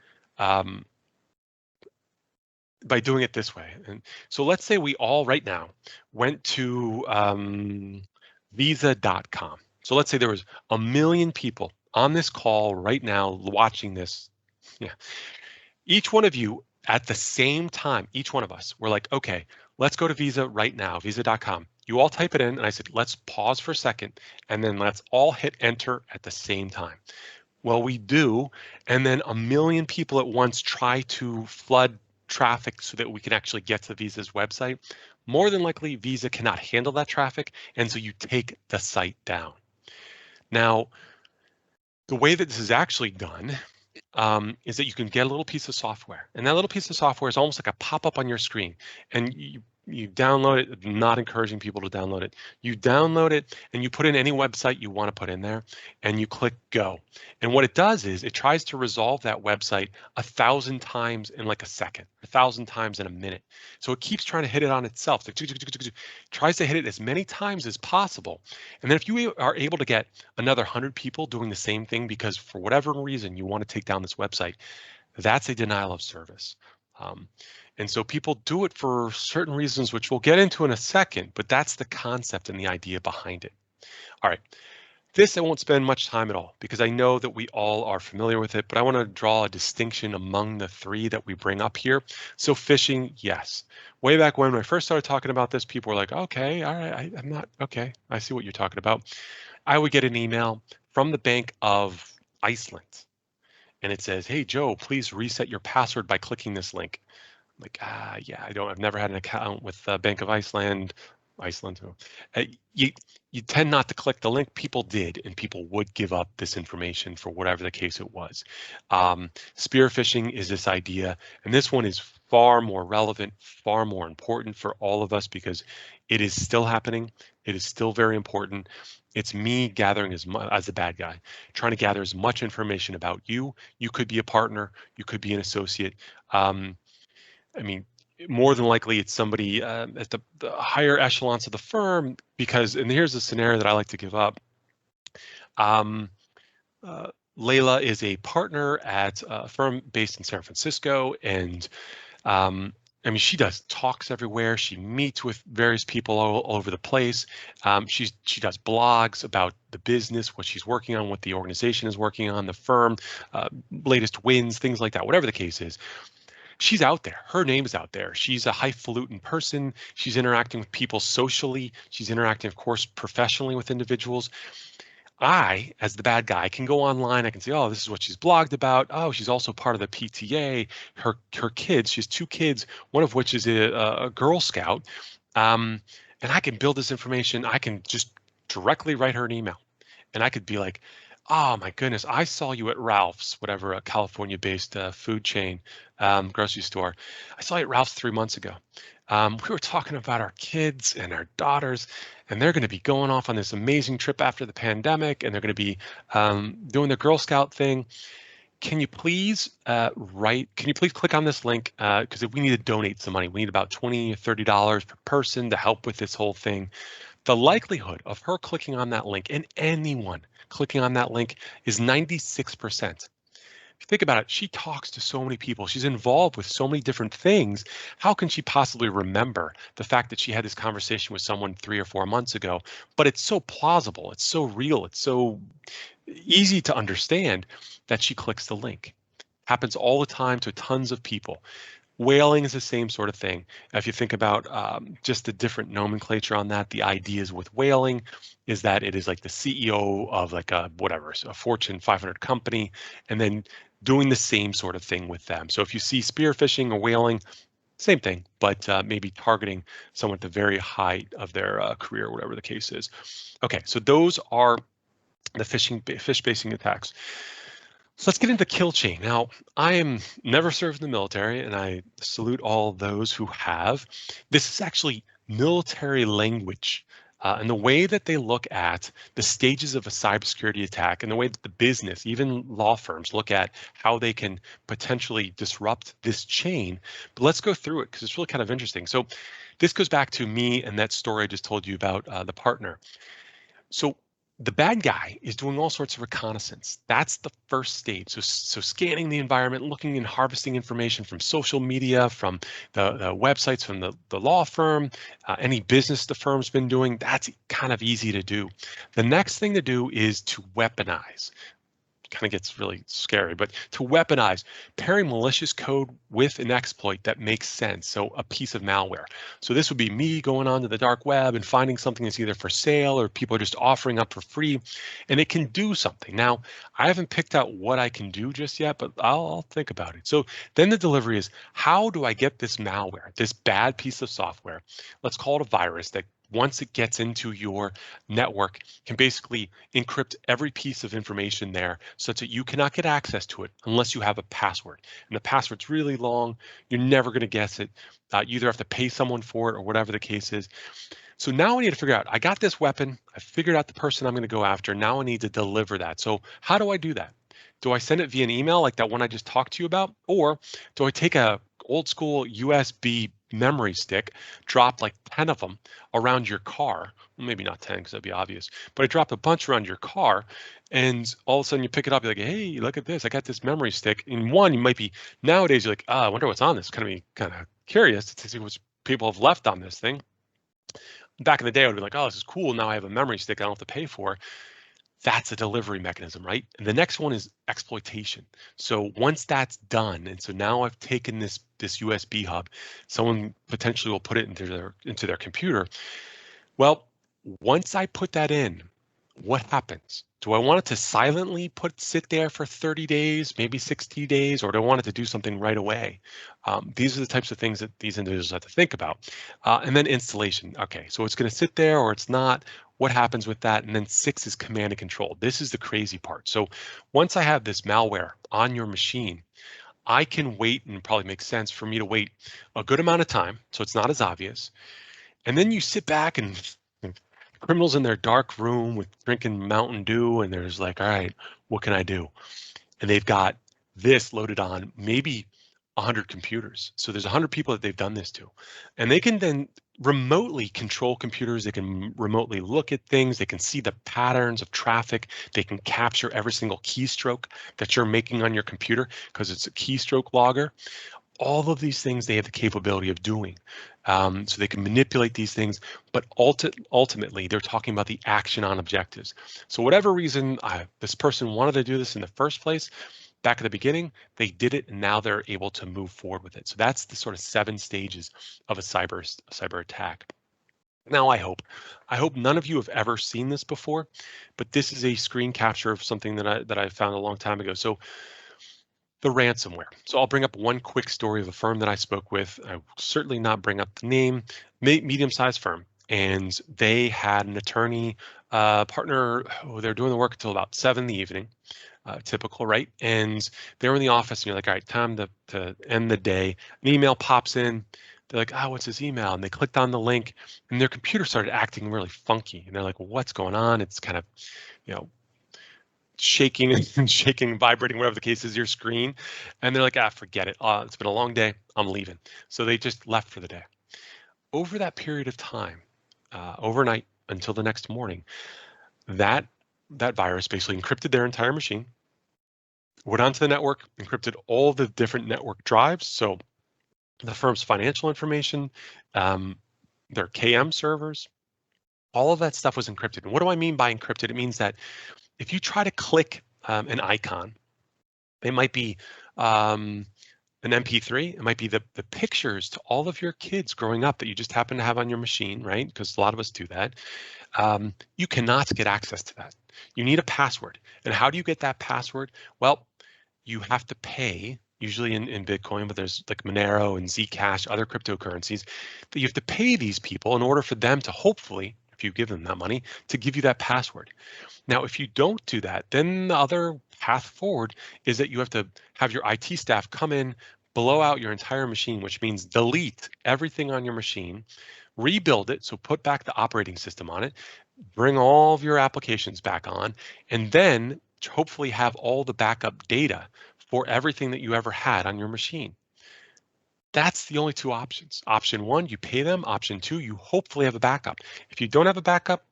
doing it this way. And so let's say we all right now went to visa.com. So let's say there was 1 million people on this call right now watching this. Yeah, each one of you at the same time, each one of us, we're like, okay, let's go to Visa right now, visa.com. You all type it in, and I said, let's pause for a second, and then let's all hit enter at the same time. Well, we do, and then 1 million people at once try to flood traffic so that we can actually get to Visa's website. More than likely, Visa cannot handle that traffic, and so you take the site down. Now, the way that this is actually done is that you can get a little piece of software, and that little piece of software is almost like a pop-up on your screen, and you download it. Not encouraging people to download it. You download it and you put in any website you want to put in there, and you click go. And what it does is it tries to resolve that website 1,000 times in like a second, 1,000 times in a minute. So it keeps trying to hit it on itself. It tries to hit it as many times as possible. And then if you are able to get another 100 people doing the same thing because for whatever reason you want to take down this website, that's a denial of service. And so people do it for certain reasons, which we'll get into in a second, but that's the concept and the idea behind it. All right, this I won't spend much time at all because I know that we all are familiar with it, but I want to draw a distinction among the three that we bring up here. So phishing, yes. Way back when I first started talking about this, people were like, okay, all right, I'm not, okay, I see what you're talking about. I would get an email from the Bank of Iceland, and it says, hey, Joe, please reset your password by clicking this link. I'm like, yeah, I've never had an account with Bank of Iceland. You tend not to click the link. People did, and people would give up this information for whatever the case it was. Spear phishing is this idea, and this one is far more relevant, far more important for all of us because it is still happening. It is still very important. It's me gathering as a bad guy, trying to gather as much information about you. You could be a partner. You could be an associate. I mean, more than likely it's somebody at the higher echelons of the firm because, and here's a scenario that I like to give up. Layla is a partner at a firm based in San Francisco, and I mean, she does talks everywhere. She meets with various people all over the place. She does blogs about the business, what she's working on, what the organization is working on, the firm, latest wins, things like that, whatever the case is. She's out there. Her name is out there. She's a highfalutin person. She's interacting with people socially. She's interacting, of course, professionally with individuals. I, as the bad guy, can go online. I can say, oh, this is what she's blogged about. Oh, she's also part of the PTA. Her kids, she has 2 kids, one of which is a Girl Scout. And I can build this information. I can just directly write her an email. And I could be like, oh my goodness, I saw you at Ralph's, whatever, a California-based food chain, grocery store. I saw you at Ralph's 3 months ago. We were talking about our kids and our daughters, and they're going to be going off on this amazing trip after the pandemic, and they're going to be doing the Girl Scout thing. Can you please click on this link? Because if we need to donate some money, we need about $20 or $30 per person to help with this whole thing. The likelihood of her clicking on that link and anyone clicking on that link is 96%. If you think about it, she talks to so many people. She's involved with so many different things. How can she possibly remember the fact that she had this conversation with someone 3 or 4 months ago? But it's so plausible. It's so real. It's so easy to understand that she clicks the link. Happens all the time to tons of people. Whaling is the same sort of thing. If you think about just the different nomenclature on that, the ideas with whaling is that it is like the CEO of like a Fortune 500 company, and then doing the same sort of thing with them. So if you see spear phishing or whaling, same thing, but maybe targeting someone at the very height of their career, or whatever the case is. Okay, so those are the fish-basing attacks. So let's get into kill chain. Now, I am never served in the military, and I salute all those who have. This is actually military language, and the way that they look at the stages of a cybersecurity attack, and the way that the business, even law firms, look at how they can potentially disrupt this chain. But let's go through it because it's really kind of interesting. So this goes back to me and that story I just told you about the partner. So the bad guy is doing all sorts of reconnaissance. That's the first stage. So scanning the environment, looking and harvesting information from social media, from the websites, from the law firm, any business the firm's been doing. That's kind of easy to do. The next thing to do is to weaponize. kind of gets really scary, but to weaponize, pairing malicious code with an exploit that makes sense. So a piece of malware. So this would be me going onto the dark web and finding something that's either for sale or people are just offering up for free, and it can do something. Now, I haven't picked out what I can do just yet, but I'll think about it. So then the delivery is, how do I get this malware, this bad piece of software? Let's call it a virus that once it gets into your network, can basically encrypt every piece of information there such that you cannot get access to it unless you have a password. And the password's really long. You're never going to guess it. You either have to pay someone for it or whatever the case is. So now I need to figure out, I got this weapon. I figured out the person I'm going to go after. Now I need to deliver that. So how do I do that? Do I send it via an email like that one I just talked to you about? Or do I take a old school USB memory stick, drop like 10 of them around your car? Well, maybe not 10 because that'd be obvious, but I drop a bunch around your car and all of a sudden you pick it up, you're like, hey, look at this, I got this memory stick. In one, you might be, nowadays you're like, I wonder what's on this. Kind of curious to see what people have left on this thing. Back in the day, I would be like, oh, this is cool. Now I have a memory stick I don't have to pay for. That's a delivery mechanism, right? And the next one is exploitation. So once that's done, and so now I've taken this USB hub, someone potentially will put it into their computer. Well, once I put that in, what happens? Do I want it to silently sit there for 30 days, maybe 60 days, or do I want it to do something right away? These are the types of things that these individuals have to think about. And then installation. Okay, so it's going to sit there or it's not. What happens with that? And then 6 is command and control. This is the crazy part. So once I have this malware on your machine, I can wait, and it probably makes sense for me to wait a good amount of time so it's not as obvious. And then you sit back and criminals in their dark room with drinking Mountain Dew, and there's like, all right, what can I do? And they've got this loaded on maybe 100 computers. So there's 100 people that they've done this to, and they can then remotely control computers. They can remotely look at things. They can see the patterns of traffic. They can capture every single keystroke that you're making on your computer because it's a keystroke logger. All of these things they have the capability of doing. So they can manipulate these things, but ultimately they're talking about the action on objectives. So whatever reason this person wanted to do this in the first place, back at the beginning, they did it, and now they're able to move forward with it. So that's the sort of 7 stages of a cyber attack. Now I hope none of you have ever seen this before, but this is a screen capture of something that I found a long time ago. So the ransomware. So I'll bring up one quick story of a firm that I spoke with. I will certainly not bring up the name, medium-sized firm. And they had an attorney partner. They're doing the work until about 7 in the evening. Typical, right? And they're in the office and you're like, all right, time to end the day. An email pops in. They're like, what's this email? And they clicked on the link and their computer started acting really funky. And they're like, well, what's going on? It's kind of, shaking and shaking, vibrating, whatever the case is, your screen. And they're like, forget it. It's been a long day. I'm leaving. So they just left for the day. Over that period of time, overnight until the next morning, that virus basically encrypted their entire machine, went onto the network, encrypted all the different network drives. So the firm's financial information, their KM servers, all of that stuff was encrypted. And what do I mean by encrypted? It means that if you try to click an icon, it might be an MP3, it might be the pictures to all of your kids growing up that you just happen to have on your machine, right? Because a lot of us do that. You cannot get access to that. You need a password. And how do you get that password? Well, you have to pay, usually in Bitcoin, but there's like Monero and Zcash, other cryptocurrencies, that you have to pay these people in order for them to hopefully, if you give them that money, to give you that password. Now, if you don't do that, then the other path forward is that you have to have your IT staff come in, blow out your entire machine, which means delete everything on your machine, rebuild it, so put back the operating system on it, bring all of your applications back on, and then hopefully have all the backup data for everything that you ever had on your machine. That's the only 2 options. Option 1, you pay them. Option 2, you hopefully have a backup. If you don't have a backup,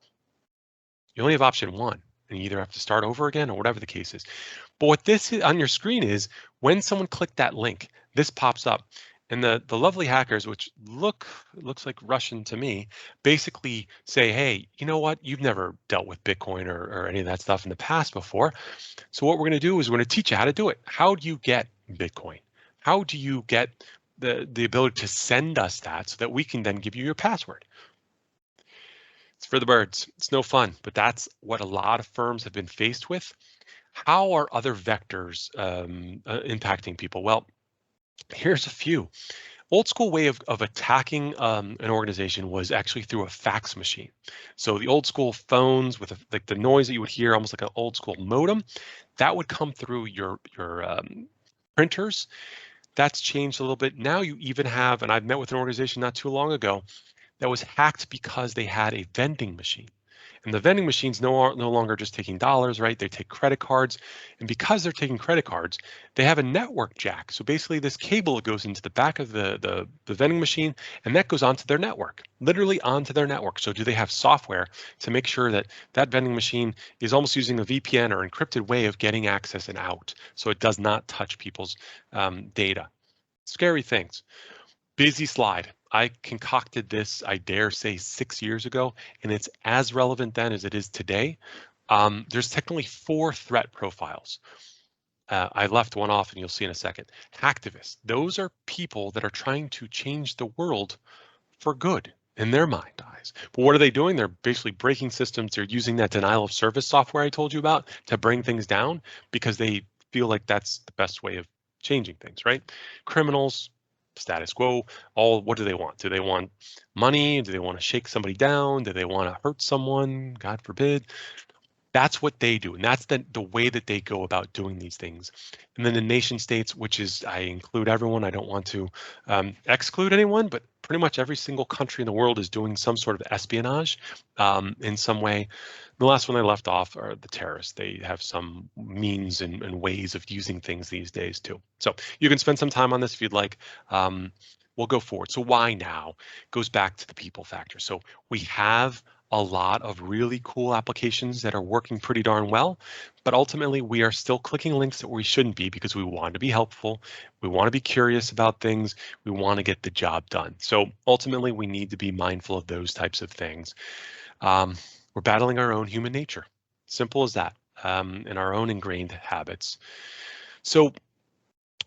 you only have option 1, and you either have to start over again or whatever the case is. But what this is on your screen is when someone clicked that link, this pops up. And the lovely hackers, which looks like Russian to me, basically say, hey, you know what? You've never dealt with Bitcoin or any of that stuff in the past before. So what we're going to do is we're going to teach you how to do it. How do you get Bitcoin? How do you get the ability to send us that so that we can then give you your password? It's for the birds. It's no fun, but that's what a lot of firms have been faced with. How are other vectors impacting people? Well, here's a few. Old school way of attacking an organization was actually through a fax machine. So the old school phones with like the noise that you would hear, almost like an old school modem, that would come through your printers. That's changed a little bit. Now you even have, and I've met with an organization not too long ago that was hacked because they had a vending machine. And the vending machines no longer just taking dollars, right? They take credit cards. And because they're taking credit cards, they have a network jack. So basically this cable that goes into the back of the vending machine, and that goes onto their network, literally onto their network. So do they have software to make sure that that vending machine is almost using a VPN or encrypted way of getting access and out, so it does not touch people's data? Scary things. Busy slide. I concocted this, I dare say, 6 years ago, and it's as relevant then as it is today. There's technically 4 threat profiles. I left one off, and you'll see in a second. Hacktivists. Those are people that are trying to change the world for good in their mind eyes. But what are they doing? They're basically breaking systems. They're using that denial of service software I told you about to bring things down because they feel like that's the best way of changing things, right? Criminals, status quo, what do they want? Do they want money? Do they want to shake somebody down? Do they want to hurt someone? God forbid. That's what they do, and that's the way that they go about doing these things. And then the nation states, which is, I include everyone, I don't want to exclude anyone, but pretty much every single country in the world is doing some sort of espionage in some way. The last one I left off are the terrorists. They have some means and ways of using things these days too. So you can spend some time on this if you'd like. We'll go forward. So why now? Goes back to the people factor. So we have a lot of really cool applications that are working pretty darn well, but ultimately we are still clicking links that we shouldn't be because we want to be helpful. We want to be curious about things. We want to get the job done. So ultimately we need to be mindful of those types of things. We're battling our own human nature. Simple as that, and our own ingrained habits. So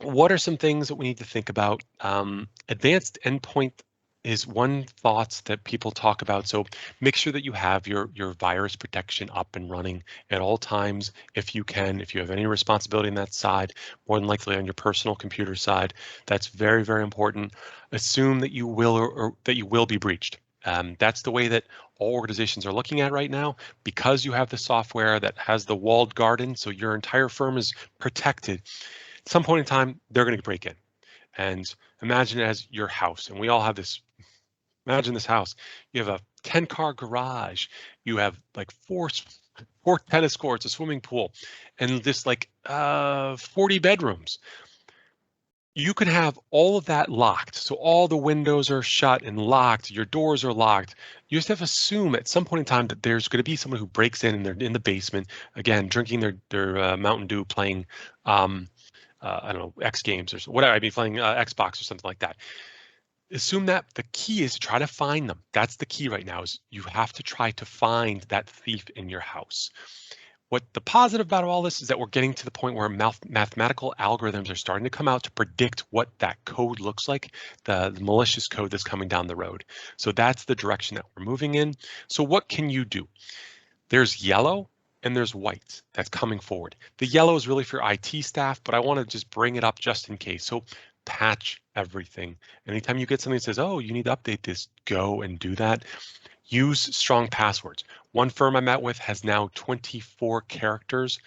what are some things that we need to think about? Advanced endpoint is one thought that people talk about. So make sure that you have your virus protection up and running at all times if you can. If you have any responsibility on that side, more than likely on your personal computer side, that's very, very important. Assume that you will or that you will be breached. That's the way that all organizations are looking at right now, because you have the software that has the walled garden, so your entire firm is protected. At some point in time, they're going to break in. And imagine it as your house, and we all have this. Imagine this house. You have a 10-car garage. You have like four tennis courts, a swimming pool, and just like 40 bedrooms. You can have all of that locked. So all the windows are shut and locked. Your doors are locked. You just have to assume at some point in time that there's going to be someone who breaks in and they're in the basement, again, drinking their Mountain Dew, playing, I don't know, X Games or whatever. I'd be playing Xbox or something like that. Assume that the key is to try to find them. That's the key right now, is you have to try to find that thief in your house. What the positive about all this is that we're getting to the point where mathematical algorithms are starting to come out to predict what that code looks like, the malicious code that's coming down the road. So that's the direction that we're moving in. So what can you do? There's yellow and there's white that's coming forward. The yellow is really for IT staff, but I want to just bring it up just in case. So patch everything. Anytime you get something that says, oh, you need to update this, go and do that. Use strong passwords. One firm I met with has now 24 characters.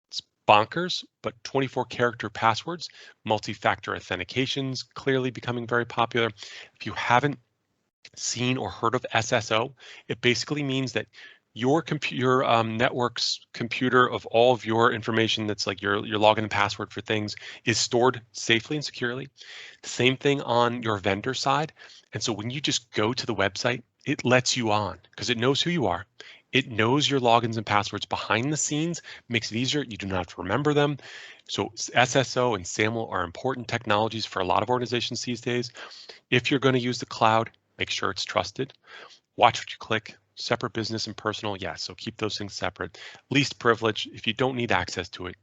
It's bonkers, but 24 character passwords. Multi-factor authentications clearly becoming very popular. If you haven't seen or heard of SSO, it basically means that your network's computer of all of your information that's like your login and password for things is stored safely and securely. Same thing on your vendor side. And so when you just go to the website, it lets you on because it knows who you are. It knows your logins and passwords behind the scenes, makes it easier. You do not have to remember them. So SSO and SAML are important technologies for a lot of organizations these days. If you're going to use the cloud, make sure it's trusted. Watch what you click. Separate business and personal, yes. So keep those things separate. Least privilege, if you don't need access to it,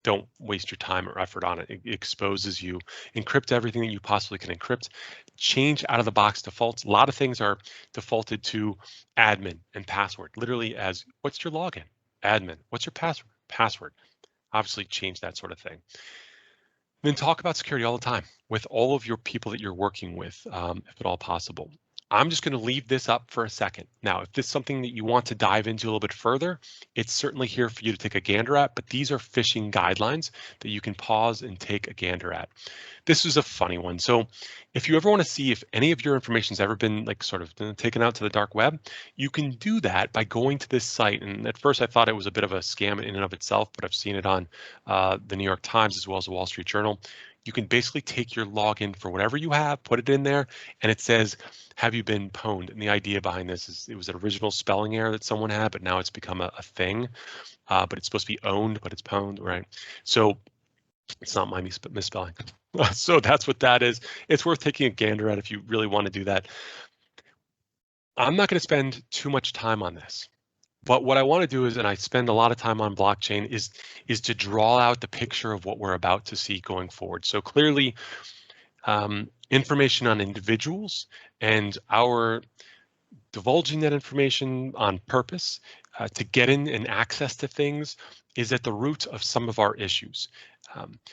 don't waste your time or effort on it. It exposes you. Encrypt everything that you possibly can encrypt. Change out of the box defaults. A lot of things are defaulted to admin and password, literally as what's your login? Admin. What's your password? Password. Obviously change that sort of thing. Then talk about security all the time with all of your people that you're working with, if at all possible. I'm just going to leave this up for a second. Now, if this is something that you want to dive into a little bit further, it's certainly here for you to take a gander at, but these are phishing guidelines that you can pause and take a gander at. This is a funny one. So if you ever want to see if any of your information has ever been like sort of taken out to the dark web, you can do that by going to this site. And at first I thought it was a bit of a scam in and of itself, but I've seen it on the New York Times as well as the Wall Street Journal. You can basically take your login for whatever you have, put it in there, and it says, have you been pwned? And the idea behind this is it was an original spelling error that someone had, but now it's become a thing. But it's supposed to be owned, but it's pwned, right? So it's not my misspelling. So that's what that is. It's worth taking a gander at if you really want to do that. I'm not going to spend too much time on this. But what I want to do is, and I spend a lot of time on blockchain, is to draw out the picture of what we're about to see going forward. So clearly, information on individuals and our divulging that information on purpose to get in and access to things is at the root of some of our issues.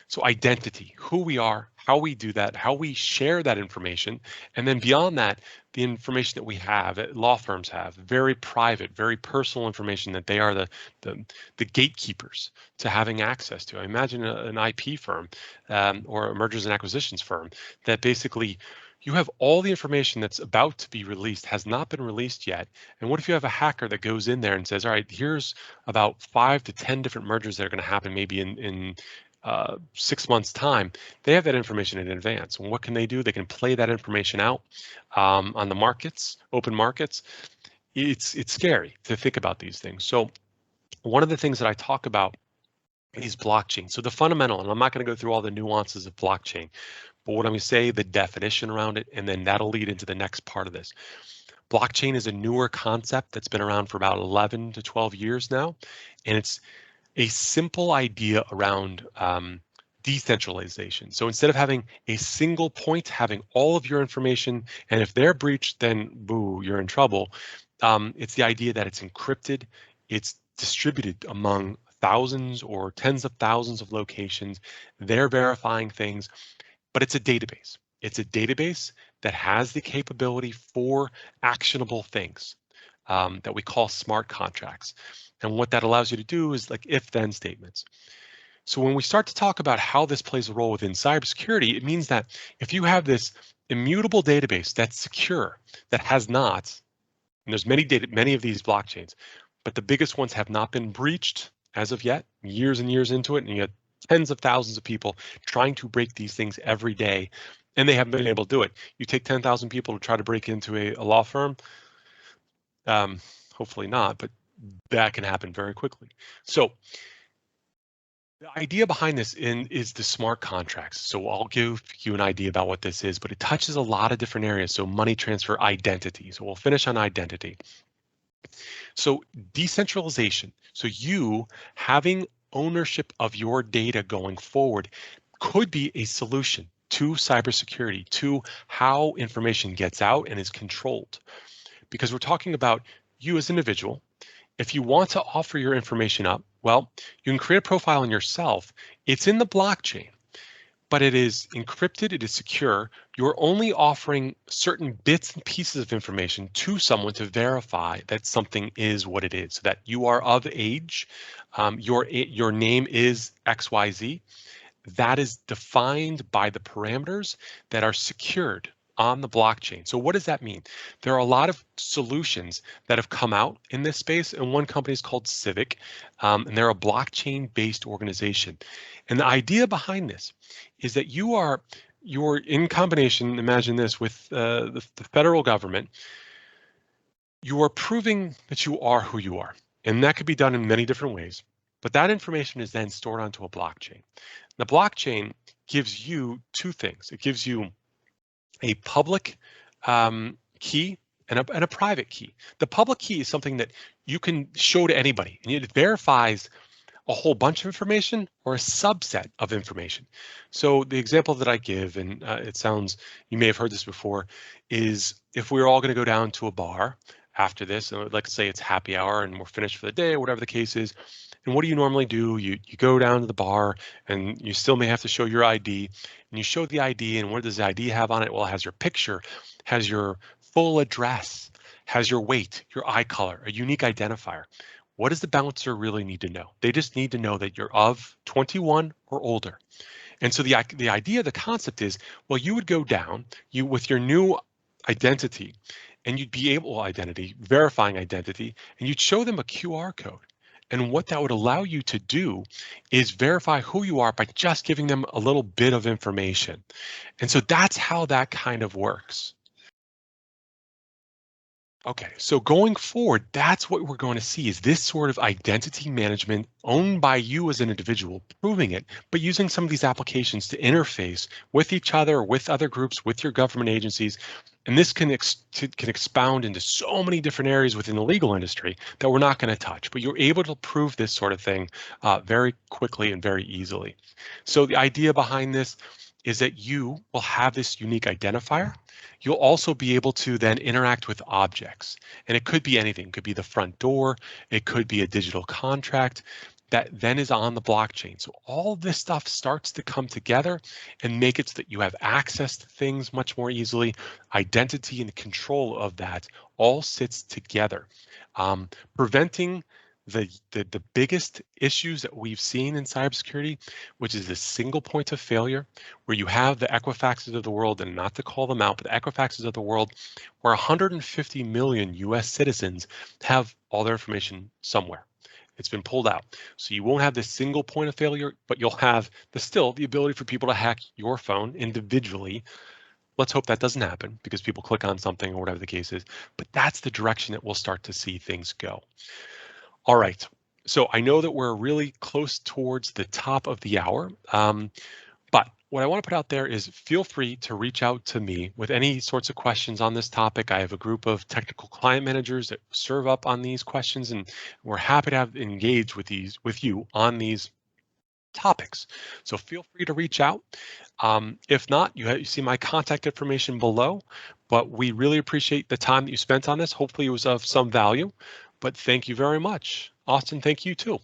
So identity, who we are, how we do that, how we share that information, and then beyond that, the information that we have, law firms have, very private, very personal information that they are the gatekeepers to having access to. I imagine an IP firm or a mergers and acquisitions firm that basically you have all the information that's about to be released has not been released yet. And what if you have a hacker that goes in there and says, all right, here's about 5 to 10 different mergers that are going to happen maybe in 6 months time. They have that information in advance. And what can they do? They can play that information out on the markets, open markets. It's scary to think about these things. So one of the things that I talk about is blockchain. So the fundamental, and I'm not going to go through all the nuances of blockchain, but what I'm going to say, the definition around it, and then that'll lead into the next part of this. Blockchain is a newer concept that's been around for about 11 to 12 years now, and it's a simple idea around decentralization. So instead of having a single point, having all of your information, and if they're breached, then boo, you're in trouble. It's the idea that it's encrypted, it's distributed among thousands or tens of thousands of locations. They're verifying things, but it's a database. It's a database that has the capability for actionable things that we call smart contracts. And what that allows you to do is like if-then statements. So when we start to talk about how this plays a role within cybersecurity, it means that if you have this immutable database that's secure, that has not, and there's many of these blockchains, but the biggest ones have not been breached as of yet, years and years into it, and you have tens of thousands of people trying to break these things every day, and they haven't been able to do it. You take 10,000 people to try to break into a law firm, hopefully not, but that can happen very quickly. So the idea behind this is the smart contracts. So I'll give you an idea about what this is, but it touches a lot of different areas. So money transfer, identity. So we'll finish on identity. So decentralization. So you having ownership of your data going forward could be a solution to cybersecurity, to how information gets out and is controlled. Because we're talking about you as an individual. If you want to offer your information up, well, you can create a profile on yourself. It's in the blockchain, but it is encrypted, it is secure. You're only offering certain bits and pieces of information to someone to verify that something is what it is, so that you are of age, your name is XYZ. That is defined by the parameters that are secured on the blockchain. So what does that mean? There are a lot of solutions that have come out in this space, and one company is called Civic, and they're a blockchain-based organization. And the idea behind this is that you're in combination, imagine this, with the federal government. You are proving that you are who you are, and that could be done in many different ways. But that information is then stored onto a blockchain. The blockchain gives you two things. It gives you a public key and a private key. The public key is something that you can show to anybody, and it verifies a whole bunch of information or a subset of information. So the example that I give, and it sounds, you may have heard this before, is if we're all going to go down to a bar after this, and let's say it's happy hour and we're finished for the day, or whatever the case is, and what do you normally do? You go down to the bar and you still may have to show your ID, and you show the ID, and what does the ID have on it? Well, it has your picture, has your full address, has your weight, your eye color, a unique identifier. What does the bouncer really need to know? They just need to know that you're of 21 or older. And so the idea, the concept is, well, you would go down, you with your new identity, and you'd be able, verifying identity, and you'd show them a QR code. And what that would allow you to do is verify who you are by just giving them a little bit of information. And so that's how that kind of works. Okay, so going forward, that's what we're going to see is this sort of identity management owned by you as an individual, proving it, but using some of these applications to interface with each other, with other groups, with your government agencies. And this can expound into so many different areas within the legal industry that we're not going to touch, but you're able to prove this sort of thing very quickly and very easily. So the idea behind this is that you will have this unique identifier. You'll also be able to then interact with objects, and it could be anything. It could be the front door. It could be a digital contract that then is on the blockchain. So all this stuff starts to come together and make it so that you have access to things much more easily. Identity and control of that all sits together, preventing the biggest issues that we've seen in cybersecurity, which is the single point of failure, where you have the Equifaxes of the world, and not to call them out, but the Equifaxes of the world, where 150 million US citizens have all their information somewhere. It's been pulled out. So you won't have this single point of failure, but you'll have still the ability for people to hack your phone individually. Let's hope that doesn't happen because people click on something or whatever the case is, but that's the direction that we'll start to see things go. All right, so I know that we're really close towards the top of the hour, but what I want to put out there is feel free to reach out to me with any sorts of questions on this topic. I have a group of technical client managers that serve up on these questions, and we're happy to engage with you on these topics. So feel free to reach out. If not, you see my contact information below, but we really appreciate the time that you spent on this. Hopefully it was of some value. But thank you very much. Austin, thank you too.